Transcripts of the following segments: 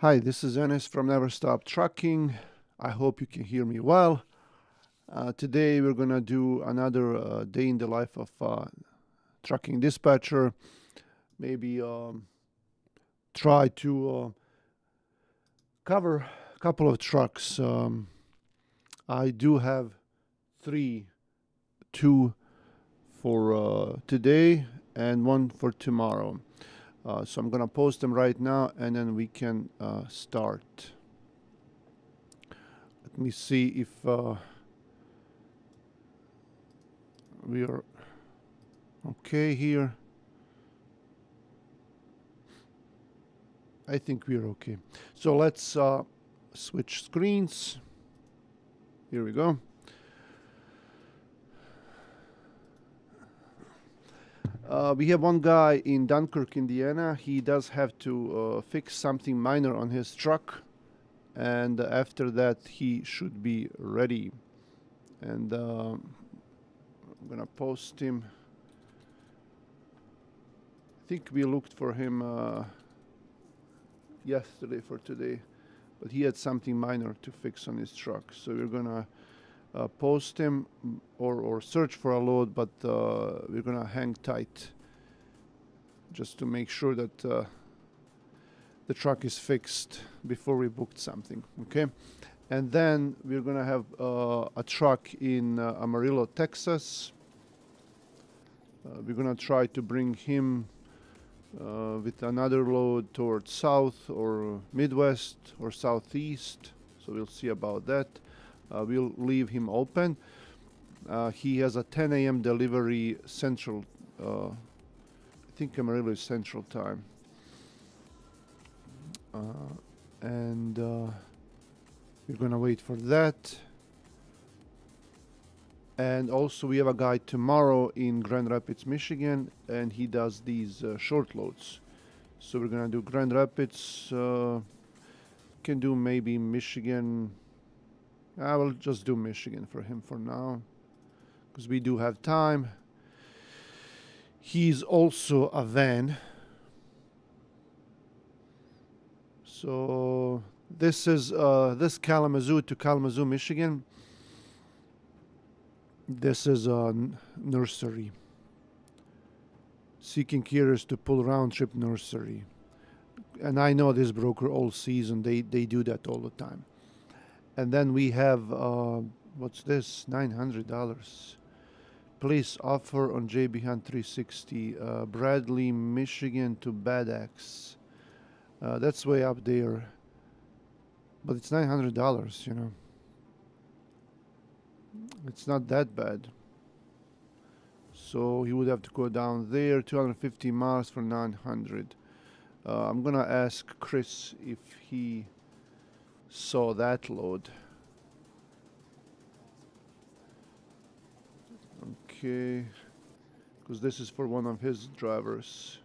Hi, this is Enes from Never Stop Trucking. I hope you can hear me well. Today we're gonna do another day in the life of trucking dispatcher. Maybe try to cover a couple of trucks. I do have three, two for today and one for tomorrow. So I'm gonna post them right now, and then we can start. Let me see if we are okay here. I think we're okay. So let's switch screens. Here we go. We have one guy in Dunkirk, Indiana. He does have to fix something minor on his truck, and after that he should be ready. And I'm gonna post him. I think we looked for him yesterday for today, but he had something minor to fix on his truck. So we're gonna post him or search for a load, but we're gonna hang tight just to make sure that the truck is fixed before we booked something. Okay, and then we're gonna have a truck in Amarillo, Texas. We're gonna try to bring him with another load towards south or Midwest or Southeast. So we'll see about that. We'll leave him open. He has a 10 a.m. delivery Central. I think Amarillo is Central time. And we're gonna wait for that. And also we have a guy tomorrow in Grand Rapids, Michigan, and he does these short loads. So we're gonna do Grand Rapids. Can do maybe Michigan. I will just do Michigan for him for now, because we do have time. He's also a van. So this is this Kalamazoo to Kalamazoo, Michigan. This is a nursery. Seeking carriers to pull round trip nursery. And I know this broker all season. They do that all the time. And then we have what's this? $900. Place offer on JB Hunt 360, Bradley, Michigan to Bad Axe. That's way up there, but it's $900. It's not that bad. So he would have to go down there, 250 miles for 900. I'm gonna ask Chris if he saw that load. Okay, because this is for one of his drivers.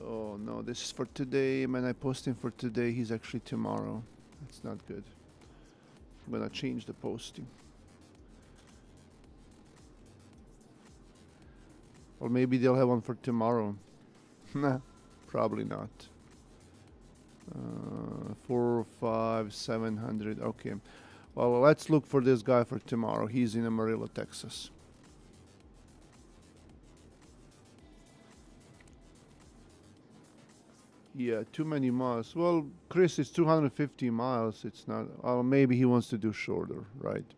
Oh no, this is for today. Man, I post him for today. He's actually tomorrow. That's not good. I'm gonna change the posting. Or maybe they'll have one for tomorrow. Nah, probably not. 4, 5, 700. Okay. Well, let's look for this guy for tomorrow. He's in Amarillo, Texas. Yeah, too many miles. Well, Chris, it's 250 miles. It's not. Well, maybe he wants to do shorter, right?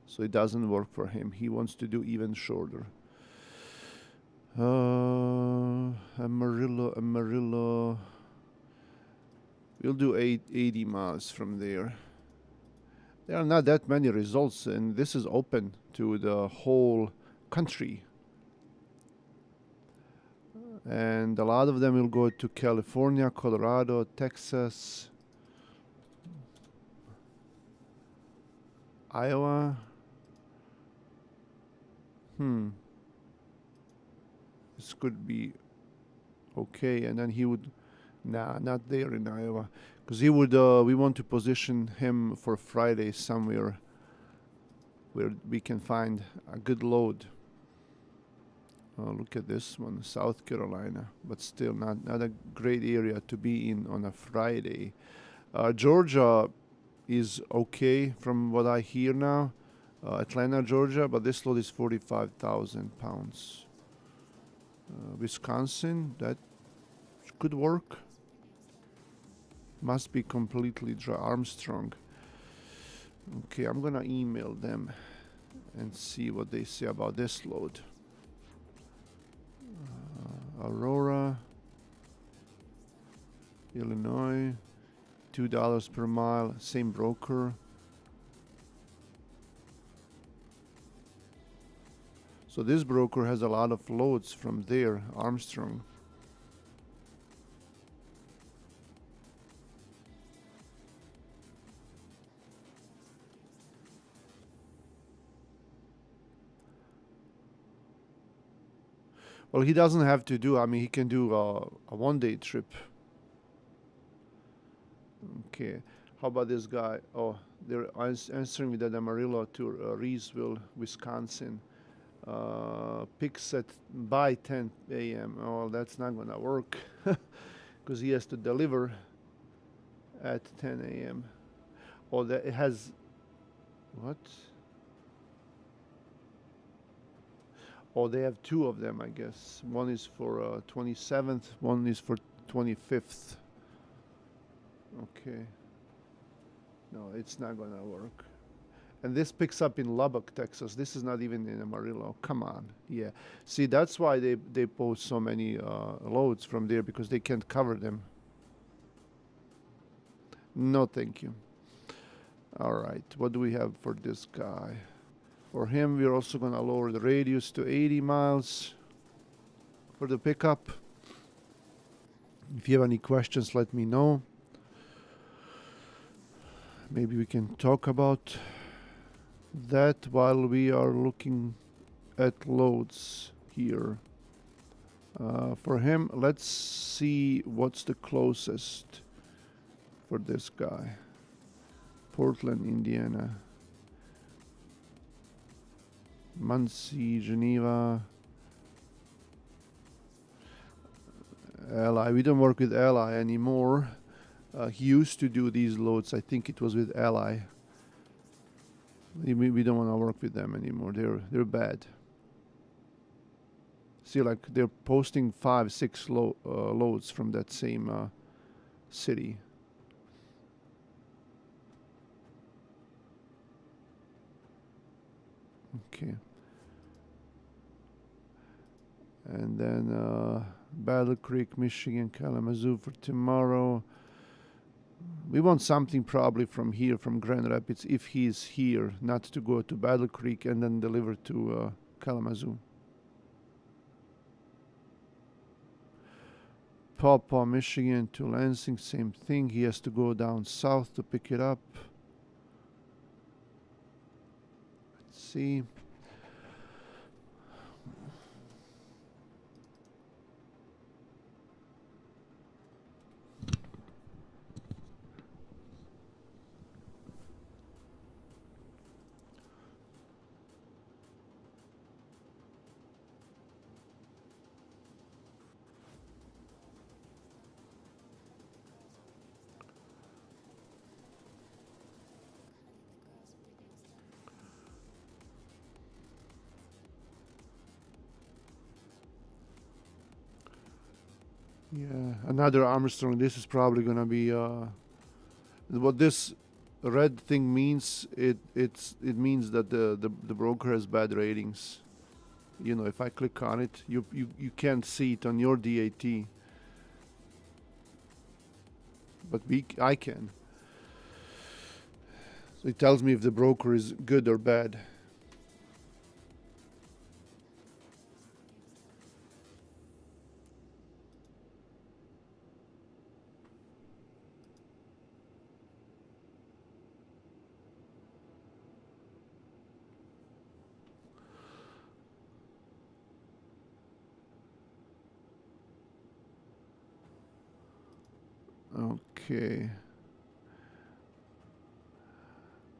So it doesn't work for him. He wants to do even shorter. Amarillo. We'll do 80 miles from there. There are not that many results, and this is open to the whole country. And a lot of them will go to California, Colorado, Texas, Iowa. This could be okay. And then he would, nah, not there in Iowa, because he would. We want to position him for Friday somewhere where we can find a good load. Look at this one, South Carolina, but still not a great area to be in on a Friday. Georgia is okay from what I hear now. Atlanta, Georgia, but this load is 45,000 pounds. Wisconsin, that could work. Must be completely dry. Armstrong. Okay, I'm gonna email them and see what they say about this load. Aurora, Illinois, $2 per mile, same broker. So this broker has a lot of loads from there, Armstrong. Well, he doesn't have to do, I mean, he can do a one-day trip. Okay, how about this guy? Oh, they're answering with that Amarillo to Reesville, Wisconsin. Picks at by 10 a.m. Oh, that's not gonna work because he has to deliver at 10 a.m. Oh, that it has what? Oh, they have two of them, I guess. One is for 27th, one is for 25th. Okay. No, it's not gonna work. And this picks up in Lubbock, Texas. This is not even in Amarillo. Come on. Yeah. See, that's why they post so many loads from there, because they can't cover them. No, thank you. All right. What do we have for this guy? For him, we're also going to lower the radius to 80 miles for the pickup. If you have any questions, let me know. Maybe we can talk about that while we are looking at loads here. For him, let's see what's the closest for this guy. Portland, Indiana. Muncie, Geneva. Ally. We don't work with Ally anymore. He used to do these loads. I think it was with Ally. We don't want to work with them anymore. They're bad. See, like they're posting 5-6 loads from that same city. Okay. And then Battle Creek, Michigan, Kalamazoo for tomorrow. We want something probably from here, from Grand Rapids, if he's here, not to go to Battle Creek and then deliver to Kalamazoo. Pawpaw, Michigan to Lansing, same thing. He has to go down south to pick it up. Let's see. Yeah, another Armstrong. This is probably gonna be what this red thing means. It means that the broker has bad ratings. You know, if I click on it, you can't see it on your DAT, but I can. So it tells me if the broker is good or bad. Okay.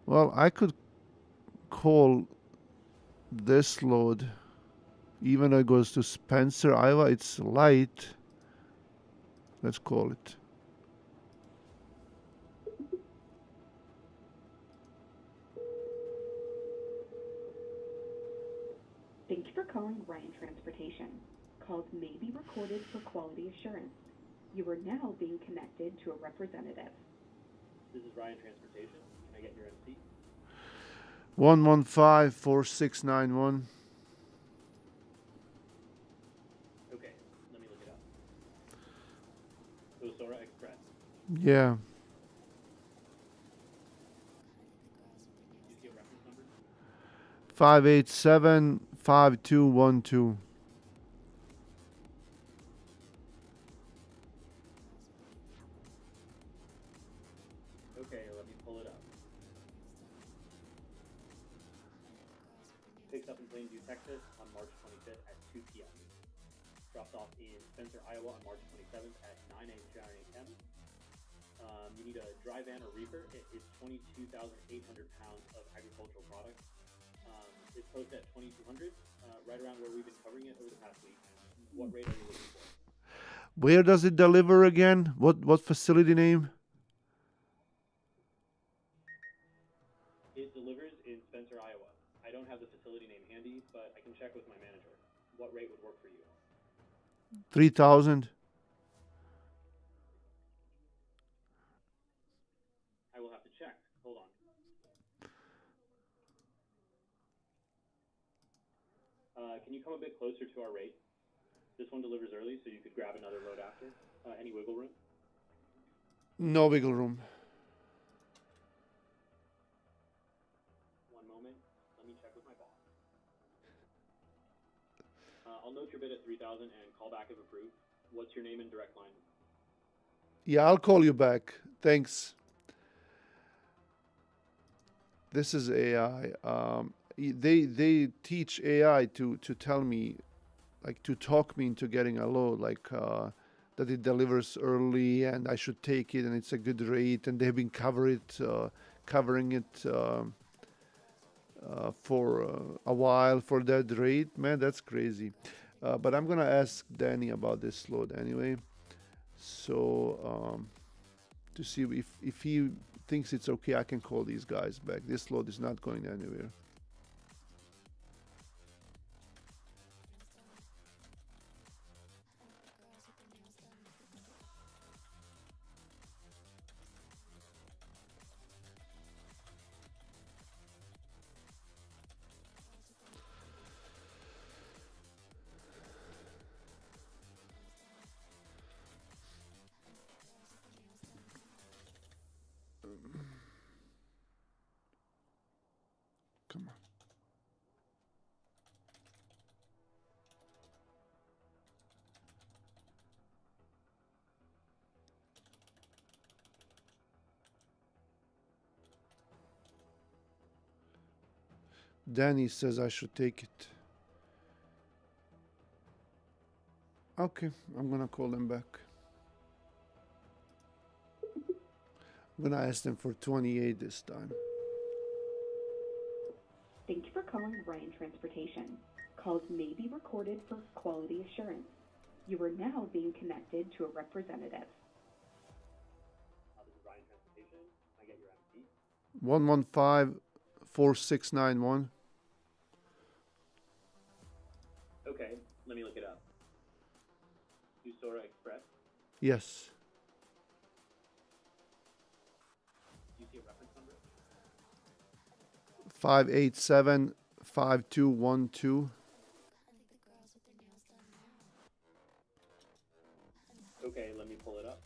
Well, I could call this load Even though it goes to Spencer, Iowa, it's light. Let's call it. Thank you for calling Ryan Transportation. Calls may be recorded for quality assurance. You are now being connected to a representative. This is Ryan Transportation. Can I get your MC? 1154691. Okay, let me look it up. Osora Express. Yeah. Do you see a reference number? 5875212. Okay, let me pull it up. Picks up in Plainview, Texas on March 25th at 2 p.m. Drops off in Spencer, Iowa on March 27th at 9 a.m. You need a dry van or reefer. It is 22,800 pounds of agricultural products. It's posted at 2,200, right around where we've been covering it over the past week. What rate are you looking for? Where does it deliver again? What facility name? It delivers in Spencer, Iowa. I don't have the facility name handy, but I can check with my manager. What rate would work for you? 3,000. I will have to check. Hold on. Can you come a bit closer to our rate? This one delivers early, so you could grab another load after. Any wiggle room? No wiggle room. One moment. Let me check with my boss. I'll note your bid at 3,000 and call back if approved. What's your name and direct line? Yeah, I'll call you back. Thanks. This is AI. They teach AI to tell me, like to talk me into getting a load, like that it delivers early and I should take it and it's a good rate and they've been covering it for a while for that rate. Man, that's crazy. But I'm gonna ask Danny about this load anyway. So to see if he thinks it's okay, I can call these guys back. This load is not going anywhere. Come on. Danny says I should take it. Okay, I'm gonna call them back. I'm gonna ask them for 28 this time. Thank you for calling Ryan Transportation. Calls may be recorded for quality assurance. You are now being connected to a representative. This is Ryan Transportation. Can I get your MC? 1154691. Okay, let me look it up. Usora Express. Yes. Do you see a reference number? 5875212. Okay, let me pull it up.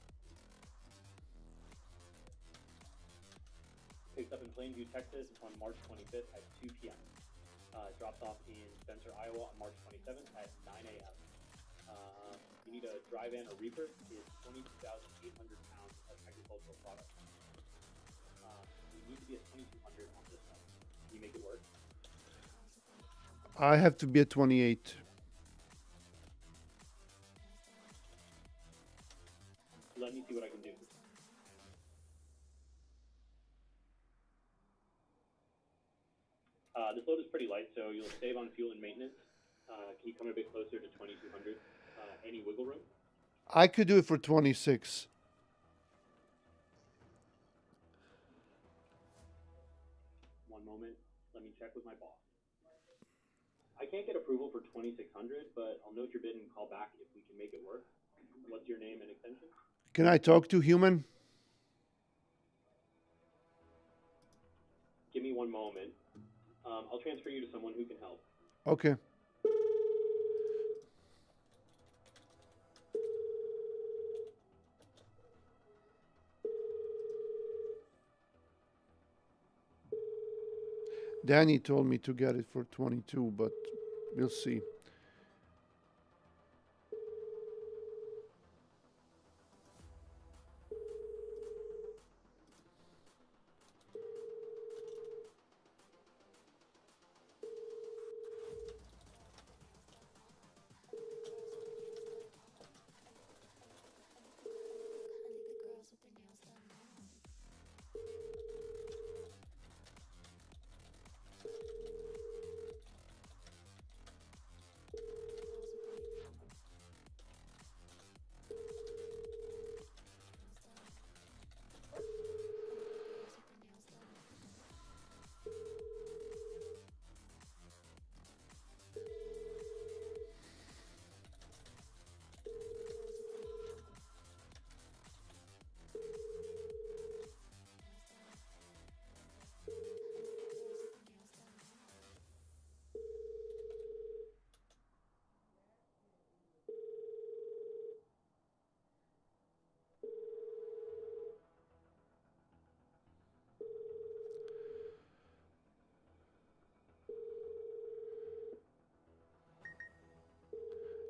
Picked up in Plainview, Texas on March 25th at 2 p.m. Drops off in Spencer, Iowa on March 27th at 9 a.m. You need a dry van or reefer. It's 22,800 pounds of agricultural products. You need to be at 2,200 on this one. Can you make it work? I have to be at 28. Let me see what I can do. This load is pretty light, so you'll save on fuel and maintenance. Can you come a bit closer to 2200? Any wiggle room? I could do it for 26. One moment. Let me check with my boss. I can't get approval for 2600, but I'll note your bid and call back if we can make it work. What's your name and extension? Can I talk to human? Give me one moment. I'll transfer you to someone who can help. Okay. Danny told me to get it for 22, but we'll see.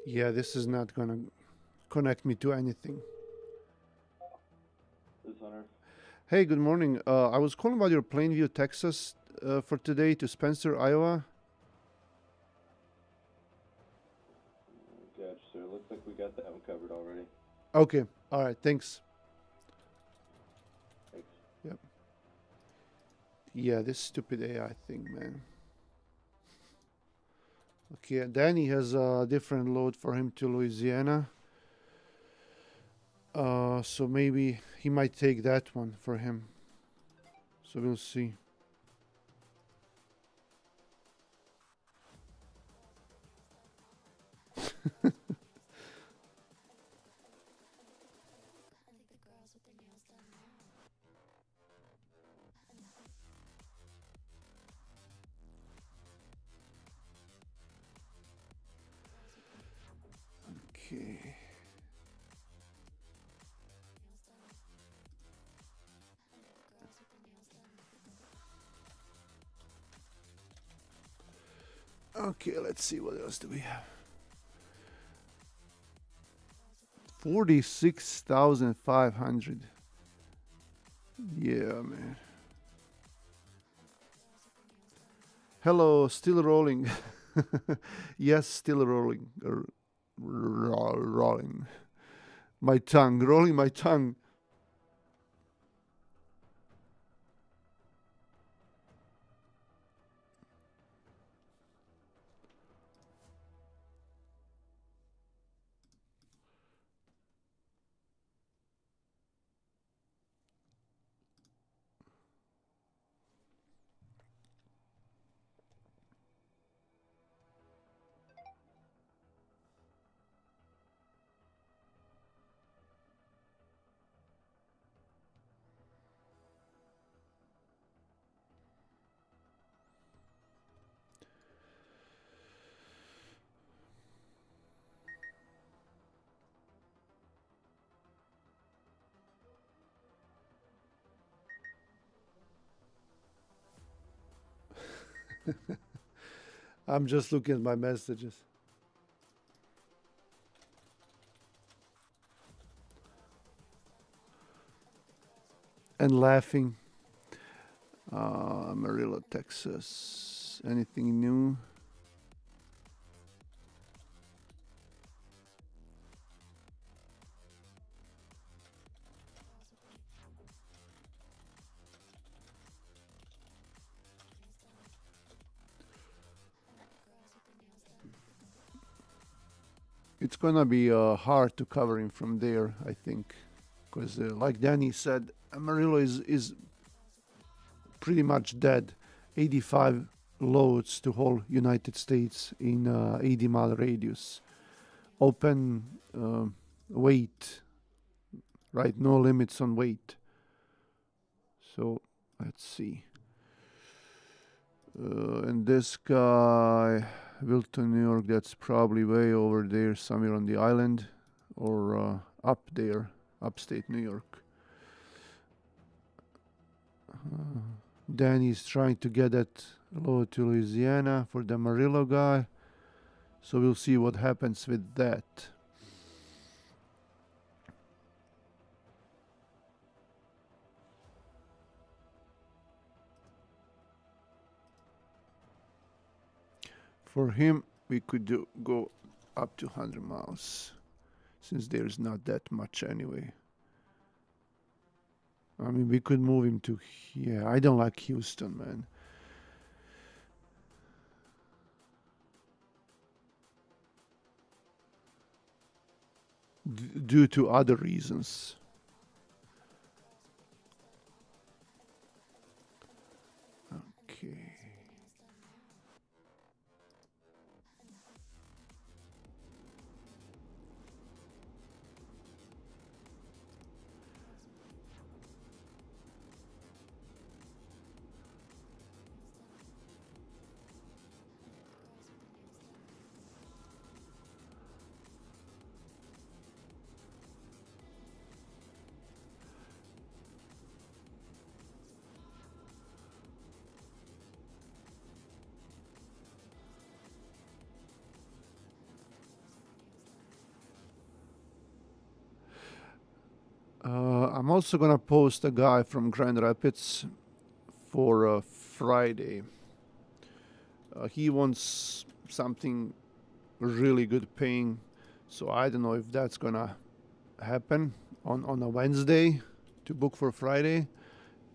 Yeah, this is not gonna connect me to anything. This Hunter. Hey, good morning. I was calling about your Plainview, Texas for today to Spencer, Iowa. Gotcha, sir. Looks like we got that one covered already. Okay. All right. Thanks. Thanks. Yep. Yeah, this stupid AI thing, man. Okay, Danny has a different load for him to Louisiana. So maybe he might take that one for him. So we'll see. Okay. Okay, let's see what else do we have. 46,500. Yeah, man. Hello, still rolling. Yes, still rolling. Rolling. My tongue, rolling my tongue. I'm just looking at my messages. And laughing. Amarillo, Texas. Anything new? it's gonna be hard to cover him from there, I think, because like Danny said, Amarillo is pretty much dead. 85 loads to whole United States in 80-mile radius. Open weight, right? No limits on weight. So let's see. And this guy, Wilton, New York, that's probably way over there, somewhere on the island, or up there, upstate New York. Danny's trying to get that load to Louisiana for the Amarillo guy. So we'll see what happens with that. For him, we could go up to 100 miles, since there's not that much anyway. I mean, we could move him to here. I don't like Houston, man. Due to other reasons. Okay. I'm also gonna post a guy from Grand Rapids for Friday. He wants something really good paying, so I don't know if that's gonna happen on a Wednesday to book for Friday,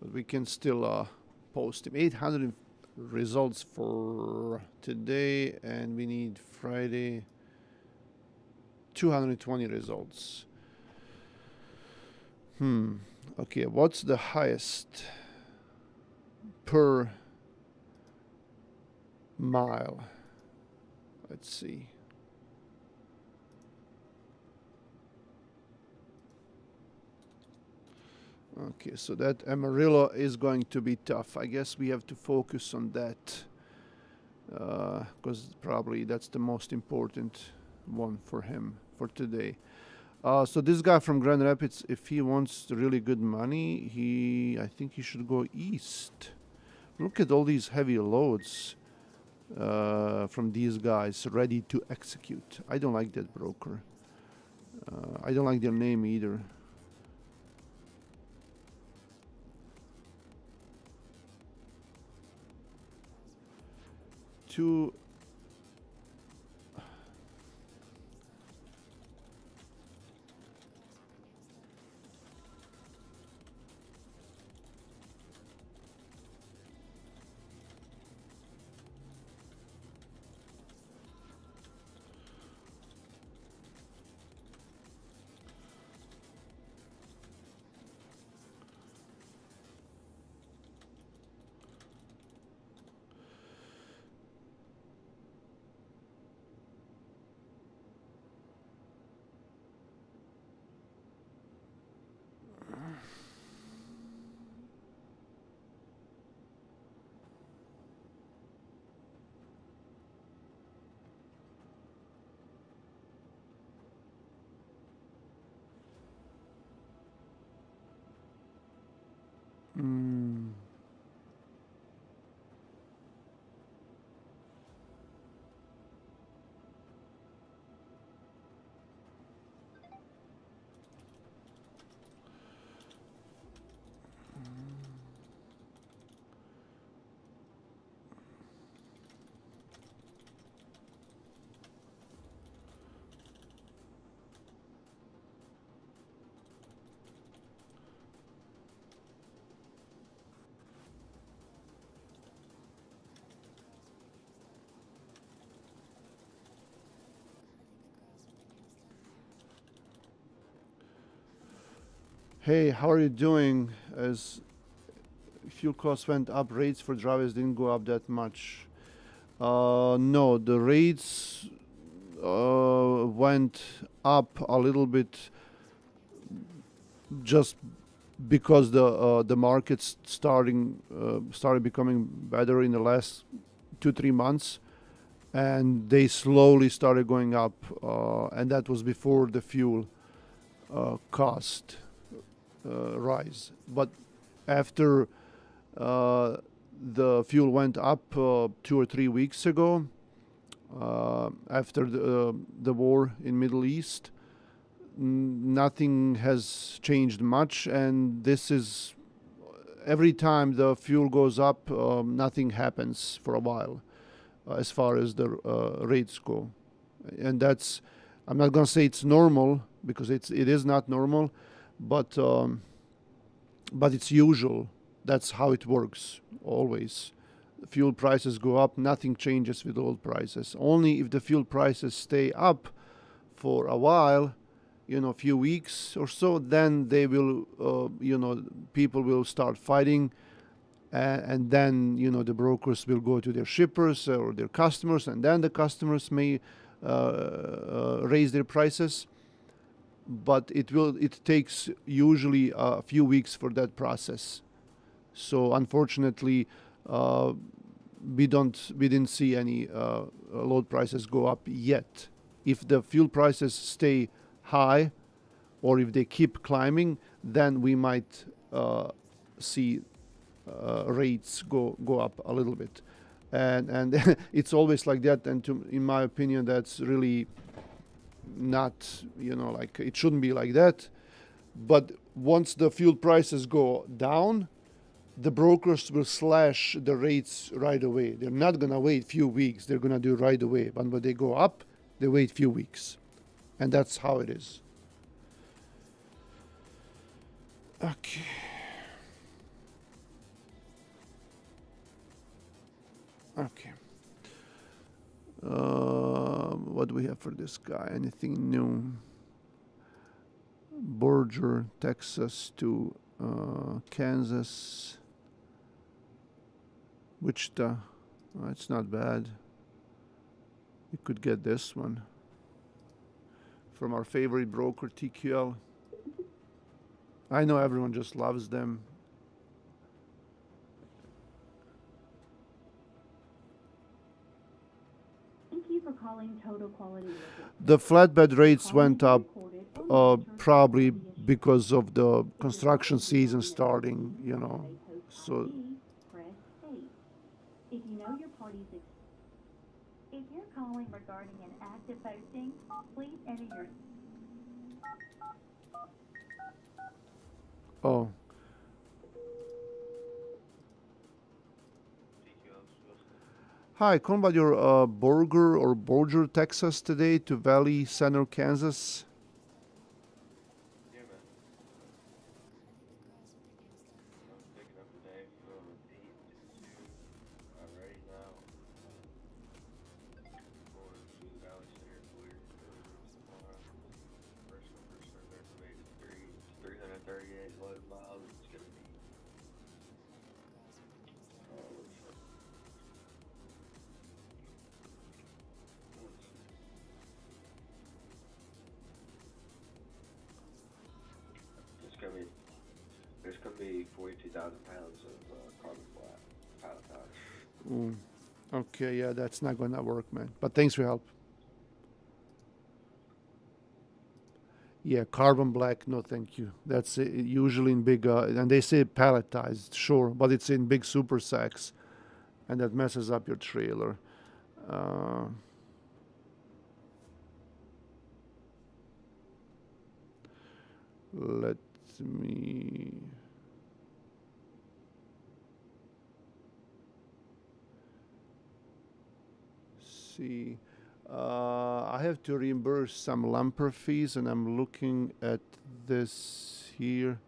but we can still post him. 800 results for today, and we need Friday 220 results. Okay, what's the highest per mile? Let's see. Okay, so that Amarillo is going to be tough. I guess we have to focus on that, because probably that's the most important one for him for today. So this guy from Grand Rapids, if he wants really good money, I think he should go east. Look at all these heavy loads from these guys ready to execute. I don't like that broker. I don't like their name either. Two. Hey, how are you doing? As fuel costs went up, rates for drivers didn't go up that much. No, the rates went up a little bit just because the markets started becoming better in the last 2 3 months, and they slowly started going up, and that was before the fuel cost rise. But after the fuel went up 2 or 3 weeks ago, after the war in Middle East, nothing has changed much, and this is every time the fuel goes up, nothing happens for a while as far as the rates go, and that's, I'm not gonna say it's normal because it is not normal, but it's usual. That's how it works always. Fuel prices go up, nothing changes with oil prices. Only if the fuel prices stay up for a while, a few weeks or so, then they will, people will start fighting, and then, the brokers will go to their shippers or their customers, and then the customers may raise their prices. But it takes usually a few weeks for that process. So unfortunately, we didn't see any load prices go up yet. If the fuel prices stay high, or if they keep climbing, then we might see rates go up a little bit, and it's always like that. And in my opinion, that's really not, like, it shouldn't be like that. But once the fuel prices go down, the brokers will slash the rates right away. They're not gonna wait few weeks. They're gonna do it right away. But when they go up, they wait few weeks, and that's how it is. Okay. Okay. What do we have for this guy? Anything new? Borger, Texas to Kansas. Wichita. It's not bad. You could get this one from our favorite broker, TQL. I know everyone just loves them. Thank you for calling Total Quality Logistics. The flatbed rates Calling went will be up recorded or monitored for probably quality assurance. because of the If you're construction calling regarding season an starting, emergency or a post So ID, press 8. If you know your party's If you're calling regarding an active posting, please enter your oh, hi, calling about your Borger, Texas today to Valley Center, Kansas. Yeah, man. I'm picking up today from 8 to 2. Already now. Going to the Valley Center Clear tomorrow. First come, first served there from 8 to 3. It's 338 load miles. It's going to be. There's gonna be 42,000 pounds of carbon black palletized. Okay, yeah, that's not gonna work, man. But thanks for your help. Yeah, carbon black, no thank you. That's usually in big, and they say palletized, sure, but it's in big super sacks, and that messes up your trailer. Uh, let me see. I have to reimburse some lumper fees, and I'm looking at this here.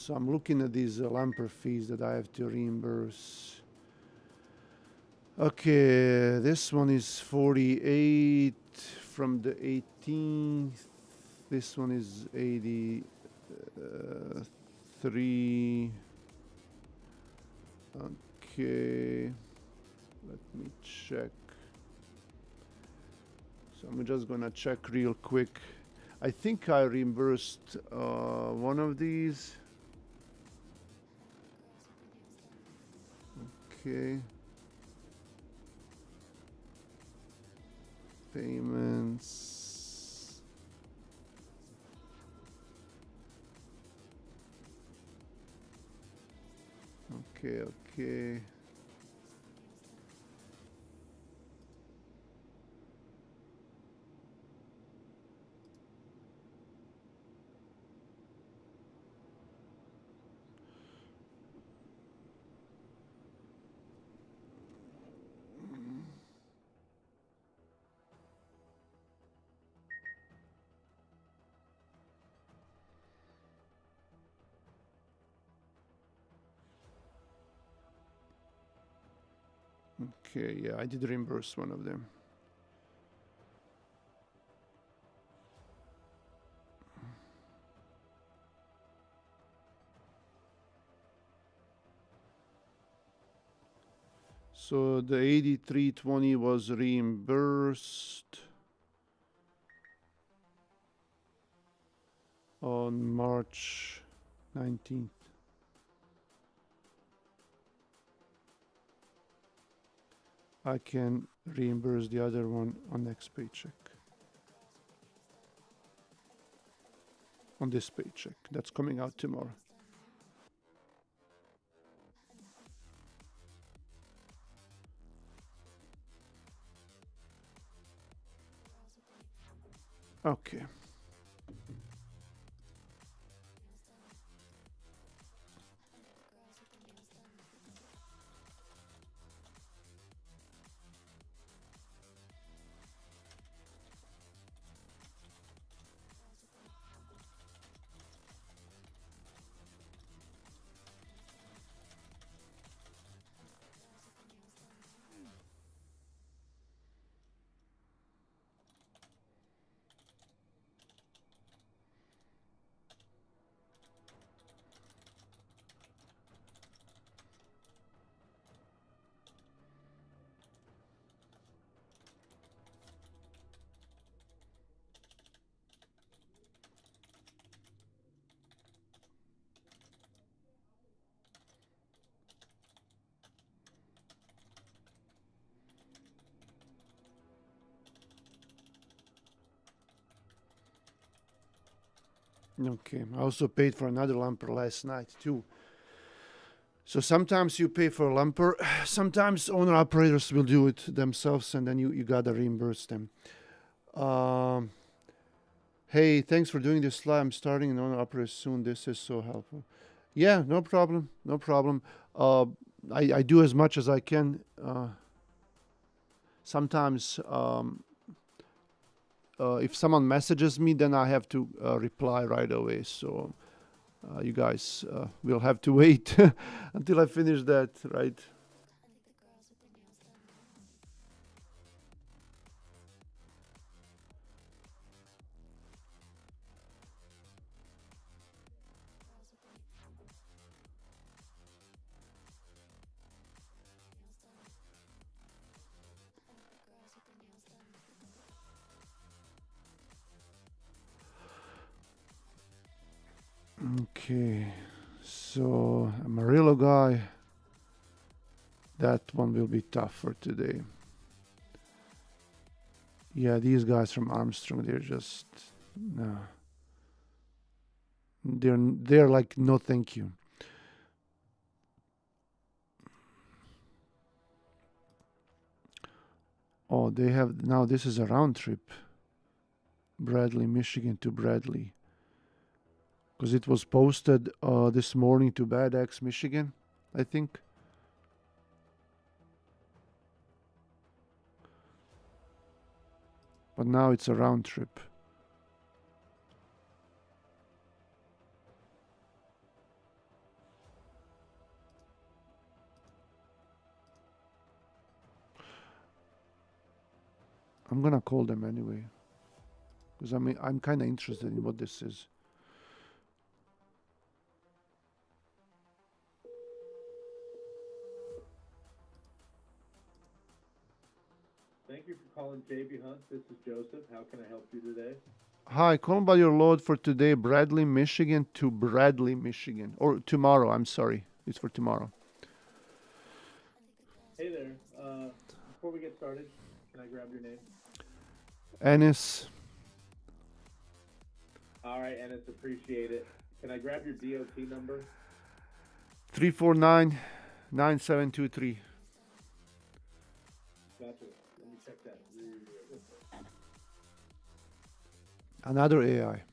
So I'm looking at these lamper fees that I have to reimburse. Okay, this one is 48 from the 18th. This one is 83. Okay, let me check. So I'm just gonna check real quick. I think I reimbursed one of these. Okay. Payments. Okay, okay. Okay, yeah, I did reimburse one of them. So the 8320 was reimbursed on March 19th. I can reimburse the other one on next paycheck. On this paycheck that's coming out tomorrow. Okay. Okay, I also paid for another lumper last night too. So sometimes you pay for a lumper, sometimes owner operators will do it themselves and then you gotta reimburse them. Hey, thanks for doing this live. I'm starting an owner operator soon. This is so helpful. Yeah, no problem, no problem. I do as much as I can. Sometimes if someone messages me, then I have to reply right away. So you guys will have to wait until I finish that, right? Okay, so Amarillo guy, that one will be tough for today. Yeah, these guys from Armstrong, they're just no. They're like no thank you. Oh, they have now this is a round trip. Bradley, Michigan to Bradley. Because it was posted this morning to Bad Axe, Michigan, I think. But now it's a round trip. I'm gonna call them anyway, because I'm kind of interested in what this is. Thank you for calling JB Hunt. This is Joseph. How can I help you today? Hi, calling about your load for today, Bradley, Michigan to Bradley, Michigan, or tomorrow. I'm sorry, it's for tomorrow. Hey there. Before we get started, can I grab your name? Ennis, All right, Ennis, appreciate it. Can I grab your DOT number? 349-9723. Gotcha. Let me check that. Another AI.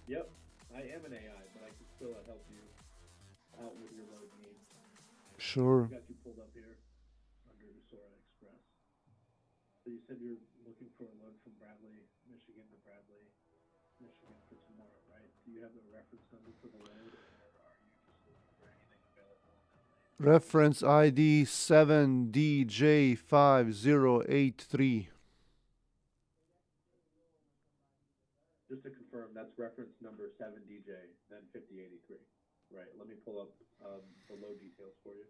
Yep, I am an AI, but I can still help you out with your load needs. Sure. Got you pulled up here under Sora Express. So you said you're looking for a load from Bradley, Michigan to Bradley, Michigan for tomorrow, right? Do you have the reference number for the load, or are you just looking for anything available on that lane? Reference ID 7DJ5083. Just to confirm, that's reference number 7DJ, then 5083. Right, let me pull up the load details for you.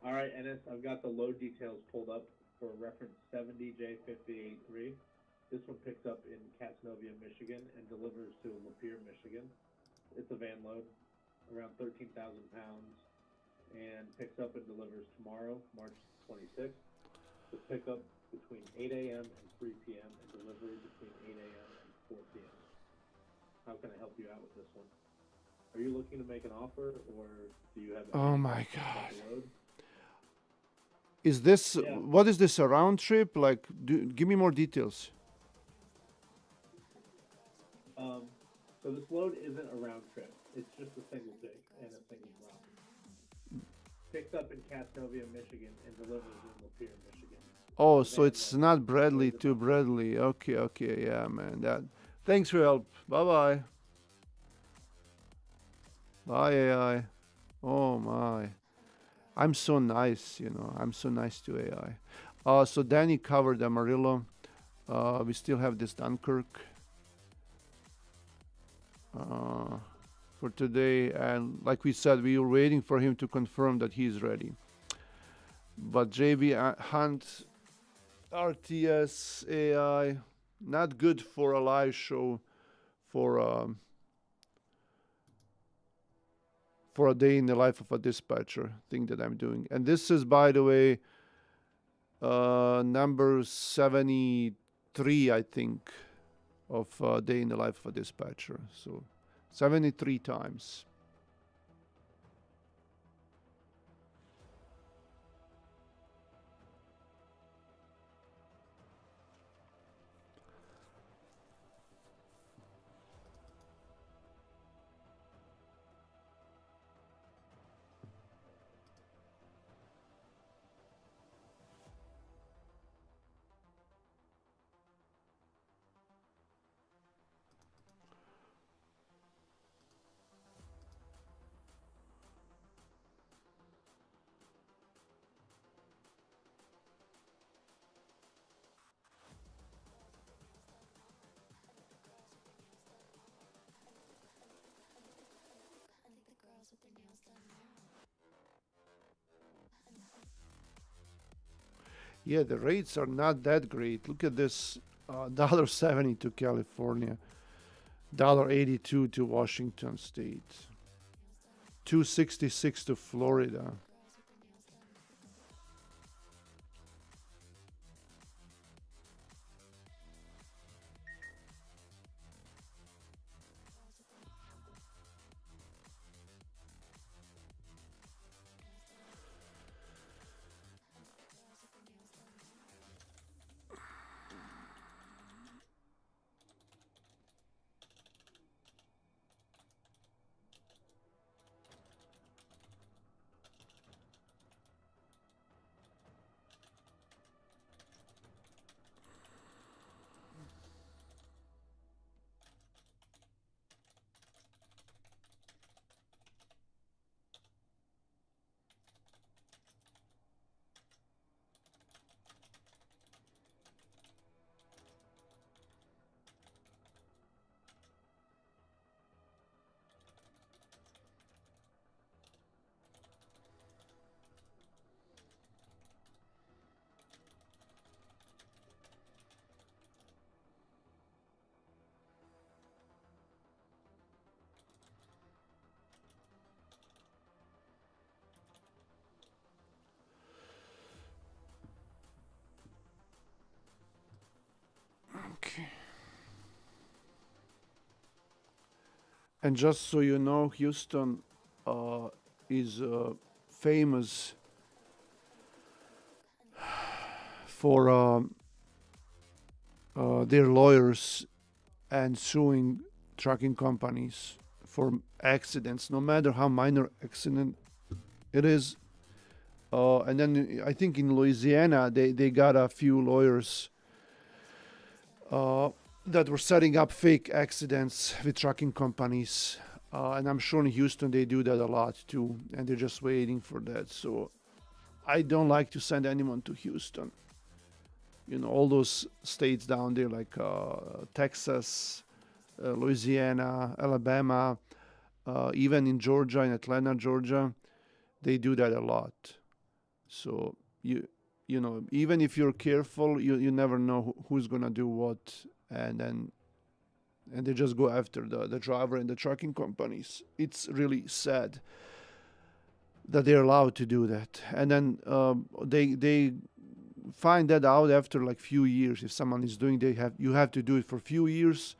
All right, Ennis, I've got the load details pulled up for reference 7DJ5083. This one picks up in Cazenovia, Michigan, and delivers to Lapeer, Michigan. It's a van load, around 13,000 pounds, and picks up and delivers tomorrow, March 26th. The pickup between 8 a.m. and 3 p.m. and delivery between 8 a.m. and 4 p.m. How can I help you out with this one? Are you looking to make an offer, or do you have? Oh my any questions about God. the load? Is this, Yeah. what is this, a round trip? Like, give me more details. So this load isn't a round trip. It's just a single pick and a single drop. Picks up in Cazenovia, Michigan, and delivers in Lapeer, Michigan. Oh, so it's not Bradley to Bradley. Okay, okay, yeah, man. Thanks for your help. Bye-bye. Bye, AI. Oh my. I'm so nice, I'm so nice to AI. So Danny covered Amarillo. We still have this Dunkirk for today, and like we said, we were waiting for him to confirm that he's ready. But JB Hunt, RTS, AI, not good for a live show for a day in the life of a dispatcher thing that I'm doing. And this is, by the way, number 73, I think, of day in the life of a dispatcher. So 73 times. Yeah, the rates are not that great. Look at this, $1.70 to California, $1.82 to Washington State, $2.66 to Florida. Okay. And just so you know, Houston is famous for their lawyers and suing trucking companies for accidents, no matter how minor accident it is. And then I think in Louisiana, they got a few lawyers that were setting up fake accidents with trucking companies. And I'm sure in Houston they do that a lot too, and they're just waiting for that. So I don't like to send anyone to Houston. You know, all those states down there like Texas, Louisiana, Alabama, even in Georgia, in Atlanta, Georgia, they do that a lot. So you know, even if you're careful, you never know who's gonna do what, and they just go after the driver and the trucking companies. It's really sad that they're allowed to do that, and then they find that out after like few years. If someone is doing, you have to do it for few years,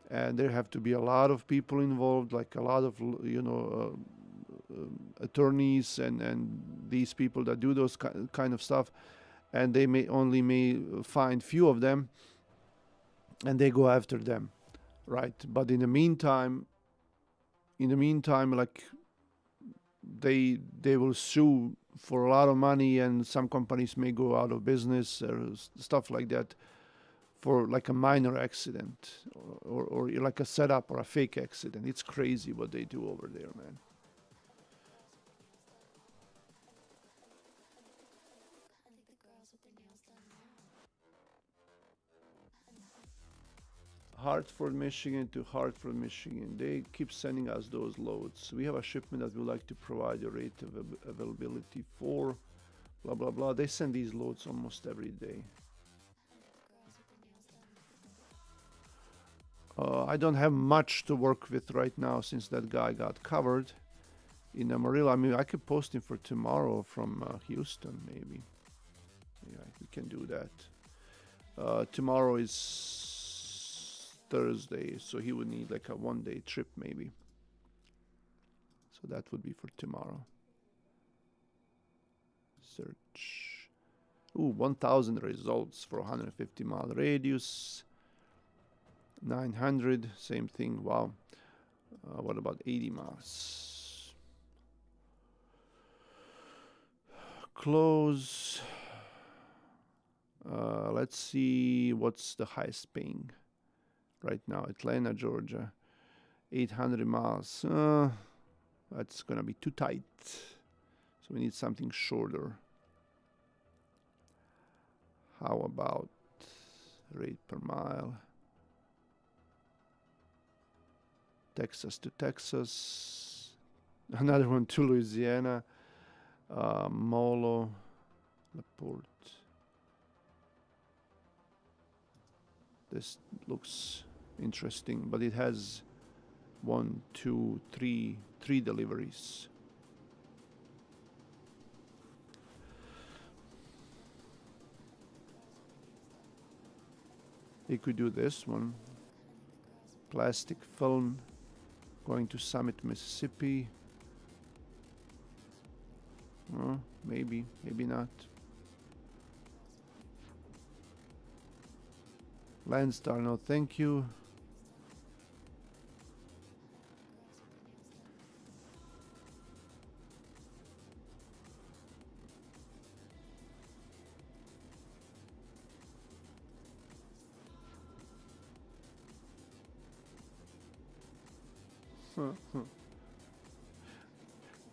and there have to be a lot of people involved, like a lot of attorneys and these people that do those kind of stuff, and they may find few of them, and they go after them, right? But in the meantime, like they will sue for a lot of money, and some companies may go out of business or stuff like that for like a minor accident or like a setup or a fake accident. It's crazy what they do over there, man. Hartford, Michigan to Hartford, Michigan. They keep sending us those loads. We have a shipment that we would like to provide a rate of availability for, blah, blah, blah. They send these loads almost every day. I don't have much to work with right now since that guy got covered in Amarillo. I mean, I could post him for tomorrow from Houston, maybe. Yeah, we can do that. Tomorrow is Thursday, so he would need like a one-day trip maybe. So that would be for tomorrow. Search. Ooh, 1,000 results for 150-mile radius. 900, same thing. Wow. What about 80 miles? Close. Let's see what's the highest paying right now. Atlanta, Georgia, 800 miles. That's gonna be too tight. So we need something shorter. How about rate per mile? Texas to Texas. Another one to Louisiana. Molo, LaPorte. This looks interesting, but it has 1, 2, 3 deliveries. You could do this one. Plastic film going to Summit, Mississippi. Maybe, maybe not. Landstar, no thank you.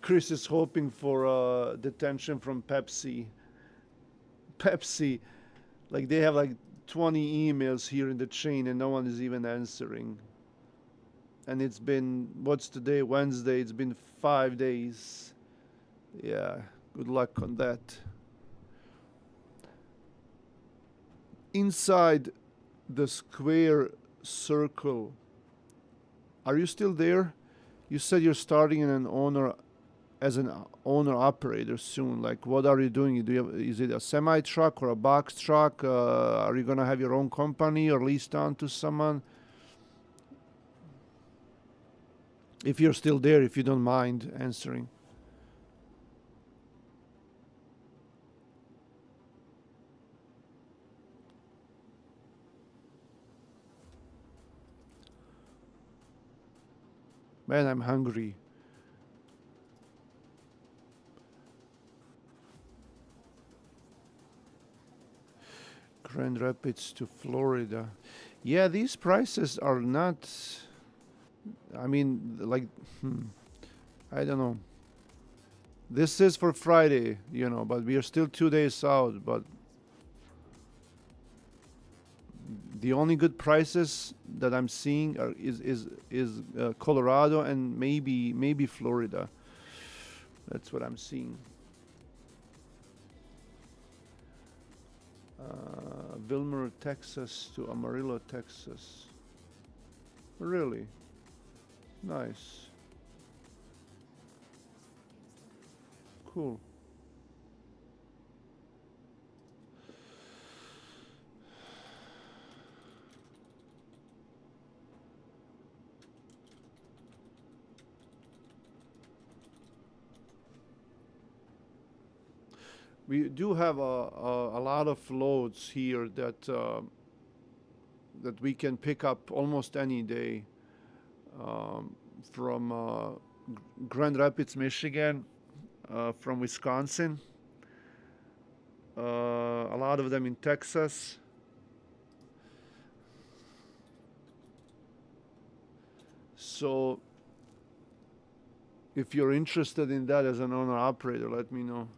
Chris is hoping for detention from Pepsi. Pepsi, like they have like 20 emails here in the chain and no one is even answering. And it's been, what's today? Wednesday. It's been 5 days. Yeah, good luck on that. Inside the square circle. Are you still there? You said you're starting in an owner as an owner operator soon? Like, what are you doing? Do you have, is it a semi truck or a box truck? Are you gonna have your own company or leased on to someone? If you're still there, if you don't mind answering. Man, I'm hungry. Grand Rapids to Florida. Yeah, these prices are not. I mean, like, I don't know. This is for Friday, but we are still 2 days out. But the only good prices that I'm seeing is Colorado and maybe Florida. That's what I'm seeing. Wilmer, Texas to Amarillo, Texas. Really? Nice. Cool. We do have a lot of loads here that that we can pick up almost any day from Grand Rapids, Michigan, from Wisconsin, a lot of them in Texas. So if you're interested in that as an owner operator, let me know.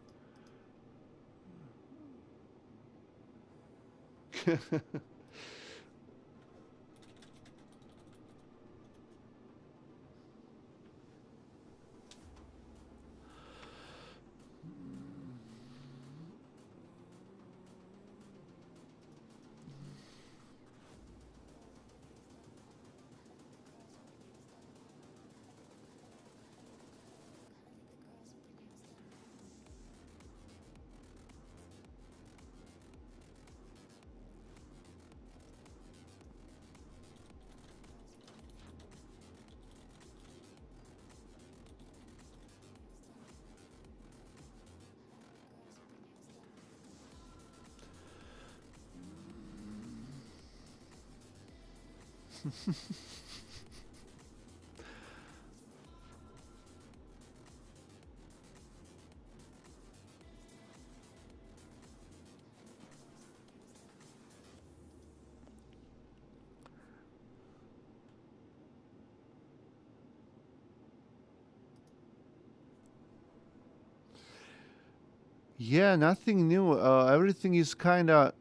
Yeah, nothing new. Everything is kind of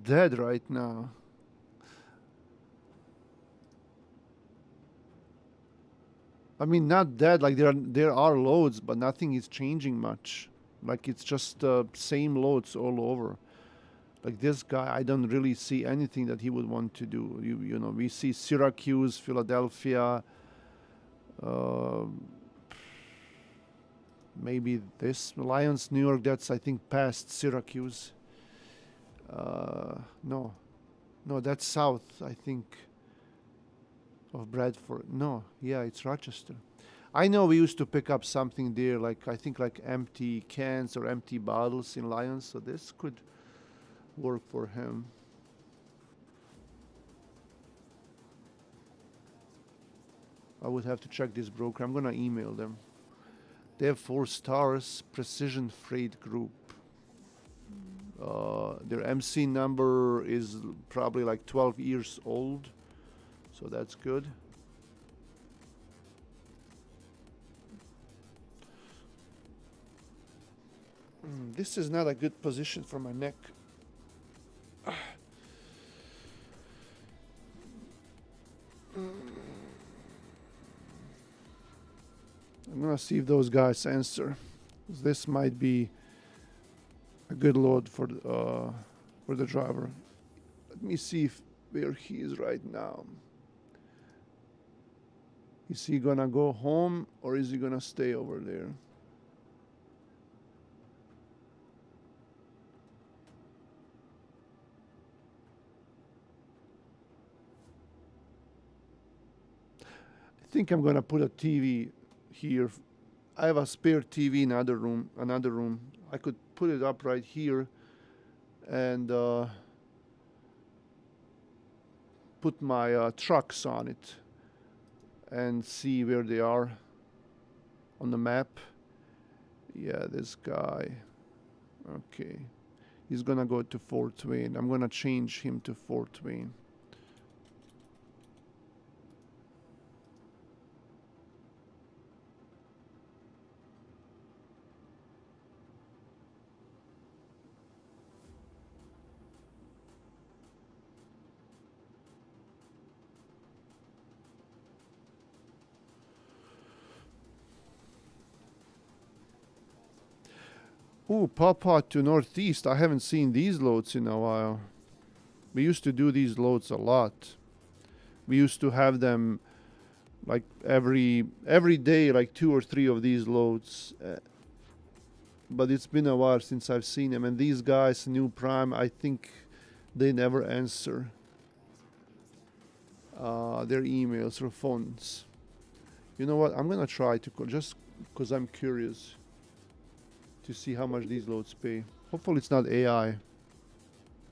dead right now. I mean, not dead. Like there are loads, but nothing is changing much. Like it's just same loads all over. Like this guy, I don't really see anything that he would want to do. We see Syracuse, Philadelphia. Uh, Maybe this Lions, New York. That's I think past Syracuse. No, that's south. I think of Bradford. No, yeah, it's Rochester. I know we used to pick up something there, like I think like empty cans or empty bottles in Lions. So this could work for him. I would have to check this broker. I'm gonna email them. They have 4 stars, Precision Freight Group. Their MC number is probably like 12 years old, so that's good. This is not a good position for my neck. I'm gonna see if those guys answer. This might be a good load for the driver. Let me see where he is right now. Is he gonna go home or is he gonna stay over there? think I'm gonna put a TV here. I have a spare TV in another room. I could put it up right here and put my trucks on it and see where they are on the map. Yeah, this guy. Okay. He's gonna go to Fort Wayne. I'm gonna change him to Fort Wayne. Ooh, Papa to Northeast. I haven't seen these loads in a while. We used to do these loads a lot. We used to have them like every day, like 2 or 3 of these loads. But it's been a while since I've seen them. And these guys, New Prime, I think they never answer their emails or phones. You know what? I'm gonna try to call just because I'm curious to see how much these loads pay. Hopefully it's not AI.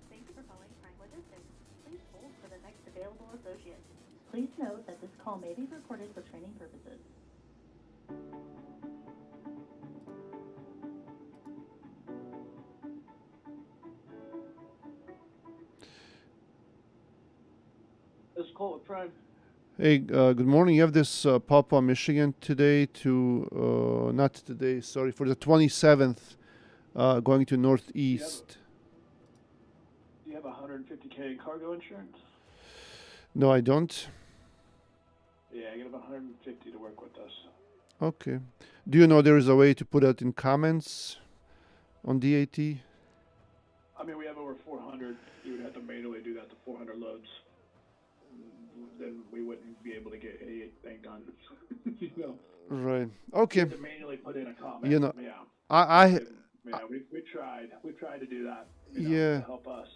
Thank you for calling Prime Logistics. Please hold for the next available associate. Please note that this call may be recorded for training purposes. This is Colt with Prime. Hey, good morning. You have this Papa, Michigan today to, not today, sorry, for the 27th, going to Northeast. Do you have 150K cargo insurance? No, I don't. Yeah, I get 150 to work with us. Okay. Do you know there is a way to put that in comments on DAT? I mean, we have over 400. You would have to manually do that to 400 loads. Then we wouldn't be able to get anything done. You know, Right. Okay. to manually put in a comment. You know, Yeah. I Yeah, we tried. We tried to do that. You know, Yeah. To help us.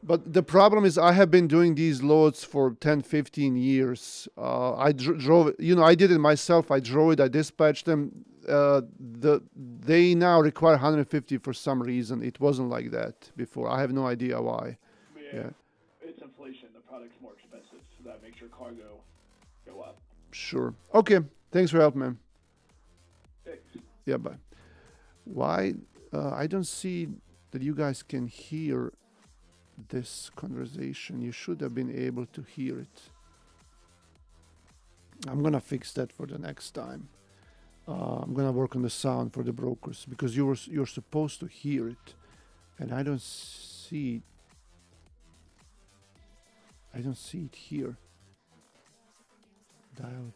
but the problem is I have been doing these loads for 10, 15 years. I drove, I did it myself. I drove it, I dispatched them. They now require 150 for some reason. It wasn't like that before. I have no idea why. Yeah. It's inflation. The product's more expensive, so that makes your cargo go up. Sure. Okay. Thanks for help, man. Thanks. Yeah, bye. Why? I don't see that you guys can hear this conversation. You should have been able to hear it. I'm gonna fix that for the next time. I'm gonna work on the sound for the brokers because you're supposed to hear it, and I don't see. I don't see it here. Dial.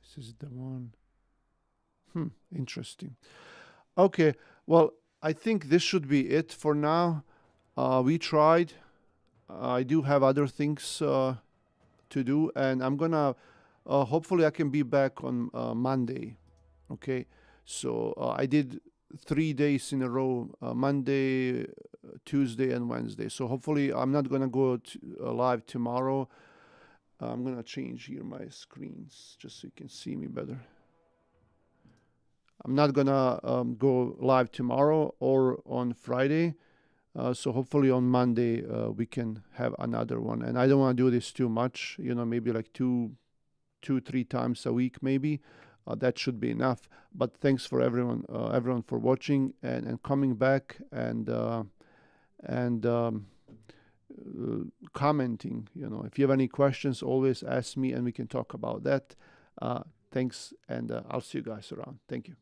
This is the one. Interesting. Okay, well, I think this should be it for now. We tried. I do have other things to do, and I'm gonna. Hopefully, I can be back on Monday. Okay, so I did 3 days in a row: Monday, Tuesday, and Wednesday. So hopefully, I'm not gonna go live tomorrow. I'm gonna change here my screens just so you can see me better. I'm not gonna go live tomorrow or on Friday. So hopefully on Monday we can have another one. And I don't want to do this too much. Maybe like two, 3 times a week, maybe. That should be enough. But thanks for everyone for watching and coming back and commenting. If you have any questions, always ask me and we can talk about that. Thanks, and I'll see you guys around. Thank you.